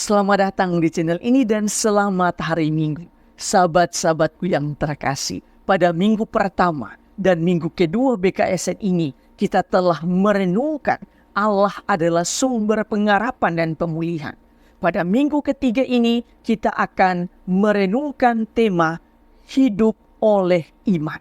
Selamat datang di channel ini dan selamat hari Minggu. Sahabat-sahabatku yang terkasih, pada minggu pertama dan minggu kedua BKSN ini, kita telah merenungkan Allah adalah sumber pengharapan dan pemulihan. Pada minggu ketiga ini, kita akan merenungkan tema hidup oleh iman.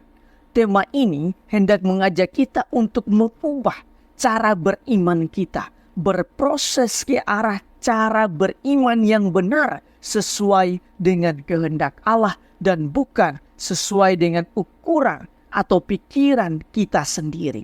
Tema ini hendak mengajak kita untuk mengubah cara beriman kita, berproses ke arah cara beriman yang benar sesuai dengan kehendak Allah dan bukan sesuai dengan ukuran atau pikiran kita sendiri.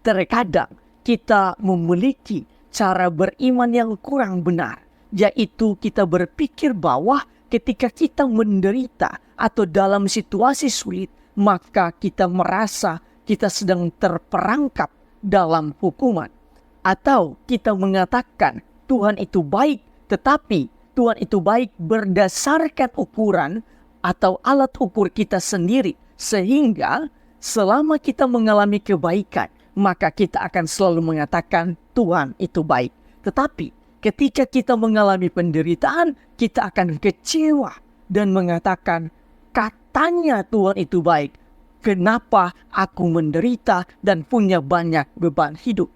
Terkadang kita memiliki cara beriman yang kurang benar, yaitu kita berpikir bahwa ketika kita menderita atau dalam situasi sulit, maka kita merasa kita sedang terperangkap dalam hukuman. Atau kita mengatakan Tuhan itu baik, tetapi Tuhan itu baik berdasarkan ukuran atau alat ukur kita sendiri. Sehingga selama kita mengalami kebaikan, maka kita akan selalu mengatakan Tuhan itu baik. Tetapi ketika kita mengalami penderitaan, kita akan kecewa dan mengatakan katanya Tuhan itu baik. Kenapa aku menderita dan punya banyak beban hidup?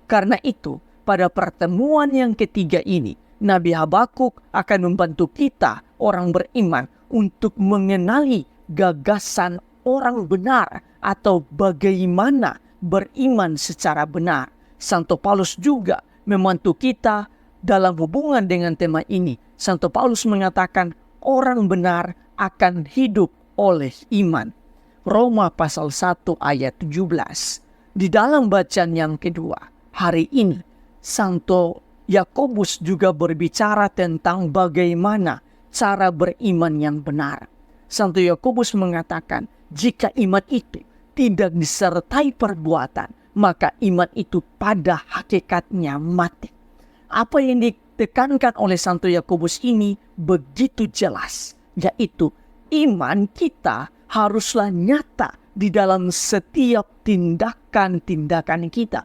Karena itu, pada pertemuan yang ketiga ini, Nabi Habakuk akan membantu kita, orang beriman, untuk mengenali gagasan orang benar atau bagaimana beriman secara benar. Santo Paulus juga membantu kita dalam hubungan dengan tema ini. Santo Paulus mengatakan orang benar akan hidup oleh iman. Roma pasal 1 ayat 17. Di dalam bacaan yang kedua, hari ini, Santo Yakobus juga berbicara tentang bagaimana cara beriman yang benar. Santo Yakobus mengatakan, jika iman itu tidak disertai perbuatan, maka iman itu pada hakikatnya mati. Apa yang ditekankan oleh Santo Yakobus ini begitu jelas, yaitu iman kita haruslah nyata di dalam setiap tindakan-tindakan kita.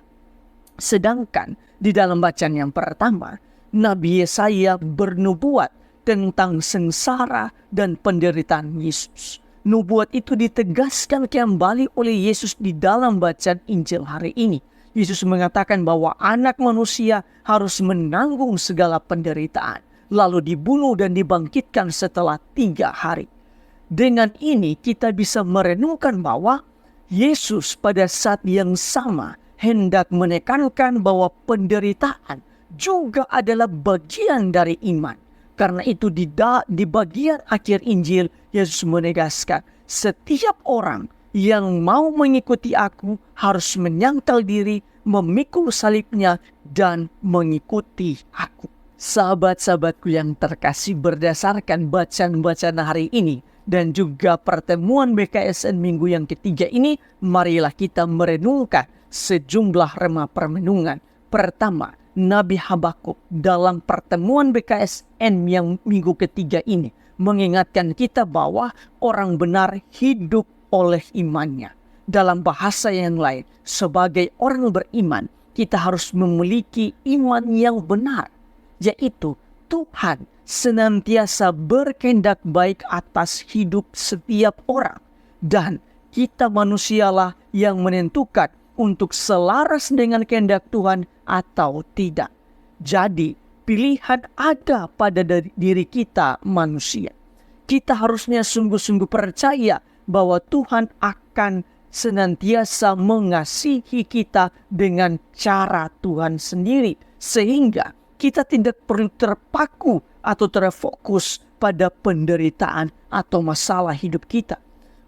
Sedangkan di dalam bacaan yang pertama, Nabi Yesaya bernubuat tentang sengsara dan penderitaan Yesus. Nubuat itu ditegaskan kembali oleh Yesus di dalam bacaan Injil hari ini. Yesus mengatakan bahwa anak manusia harus menanggung segala penderitaan, lalu dibunuh dan dibangkitkan setelah 3 hari. Dengan ini kita bisa merenungkan bahwa Yesus pada saat yang sama hendak menekankan bahwa penderitaan juga adalah bagian dari iman. Karena itu di bagian akhir Injil, Yesus menegaskan, setiap orang yang mau mengikuti aku harus menyangkal diri, memikul salibnya, dan mengikuti aku. Sahabat-sahabatku yang terkasih, berdasarkan bacaan-bacaan hari ini, dan juga pertemuan BKSN minggu yang ketiga ini, marilah kita merenungkan sejumlah remah permenungan. Pertama, Nabi Habakuk dalam pertemuan BKSN yang minggu ketiga ini mengingatkan kita bahwa orang benar hidup oleh imannya. Dalam bahasa yang lain, sebagai orang beriman, kita harus memiliki iman yang benar, yaitu Tuhan senantiasa berkehendak baik atas hidup setiap orang. Dan kita manusialah yang menentukan untuk selaras dengan kehendak Tuhan atau tidak. Jadi, pilihan ada pada diri kita manusia. Kita harusnya sungguh-sungguh percaya bahwa Tuhan akan senantiasa mengasihi kita dengan cara Tuhan sendiri. Sehingga kita tidak perlu terpaku atau terfokus pada penderitaan atau masalah hidup kita.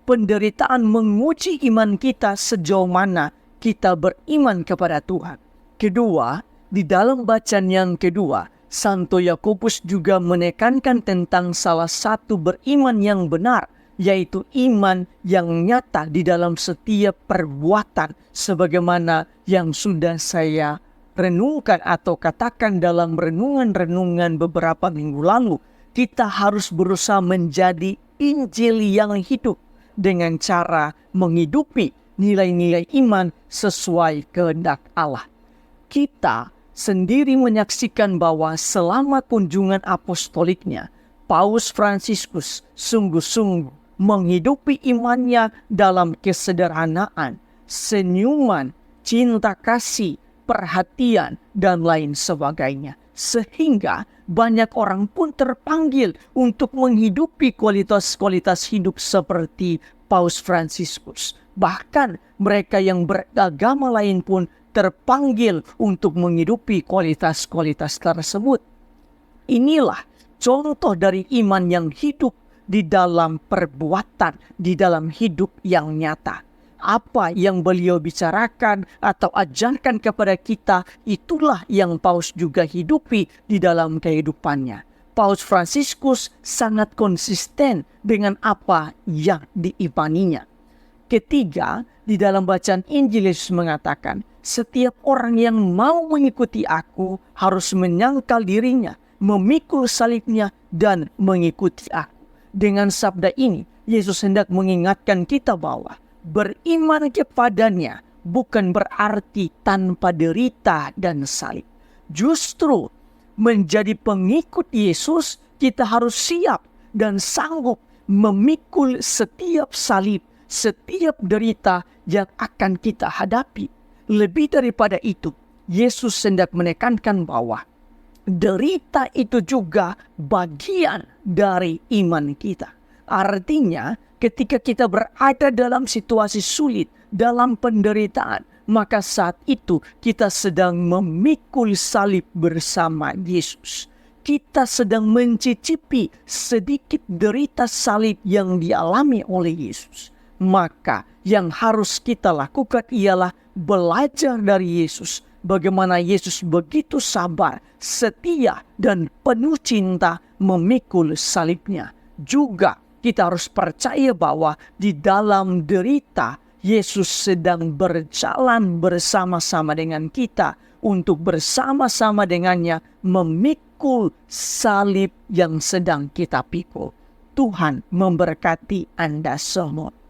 Penderitaan menguji iman kita sejauh mana kita beriman kepada Tuhan. Kedua, di dalam bacaan yang kedua, Santo Yakobus juga menekankan tentang salah satu beriman yang benar, yaitu iman yang nyata di dalam setiap perbuatan, sebagaimana yang sudah saya renungkan atau katakan dalam renungan-renungan beberapa minggu lalu. Kita harus berusaha menjadi Injil yang hidup dengan cara menghidupi nilai-nilai iman sesuai kehendak Allah. Kita sendiri menyaksikan bahwa selama kunjungan apostoliknya, Paus Fransiskus sungguh-sungguh menghidupi imannya dalam kesederhanaan, senyuman, cinta kasih, perhatian, dan lain sebagainya. Sehingga banyak orang pun terpanggil untuk menghidupi kualitas-kualitas hidup seperti Paus Fransiskus. Bahkan mereka yang beragama lain pun terpanggil untuk menghidupi kualitas-kualitas tersebut. Inilah contoh dari iman yang hidup di dalam perbuatan, di dalam hidup yang nyata. Apa yang beliau bicarakan atau ajarkan kepada kita, itulah yang Paus juga hidupi di dalam kehidupannya. Paus Fransiskus sangat konsisten dengan apa yang diimaninya. Ketiga, di dalam bacaan Injil Yesus mengatakan, setiap orang yang mau mengikuti aku harus menyangkal dirinya, memikul salibnya, dan mengikuti aku. Dengan sabda ini, Yesus hendak mengingatkan kita bahwa beriman kepadanya bukan berarti tanpa derita dan salib. Justru menjadi pengikut Yesus, kita harus siap dan sanggup memikul setiap salib, setiap derita yang akan kita hadapi. Lebih daripada itu, Yesus hendak menekankan bahwa derita itu juga bagian dari iman kita. Artinya, ketika kita berada dalam situasi sulit, dalam penderitaan, maka saat itu kita sedang memikul salib bersama Yesus. Kita sedang mencicipi sedikit derita salib yang dialami oleh Yesus. Maka yang harus kita lakukan ialah belajar dari Yesus. Bagaimana Yesus begitu sabar, setia, dan penuh cinta memikul salibnya. Juga kita harus percaya bahwa di dalam derita, Yesus sedang berjalan bersama-sama dengan kita untuk bersama-sama dengannya memikul salib yang sedang kita pikul. Tuhan memberkati Anda semua.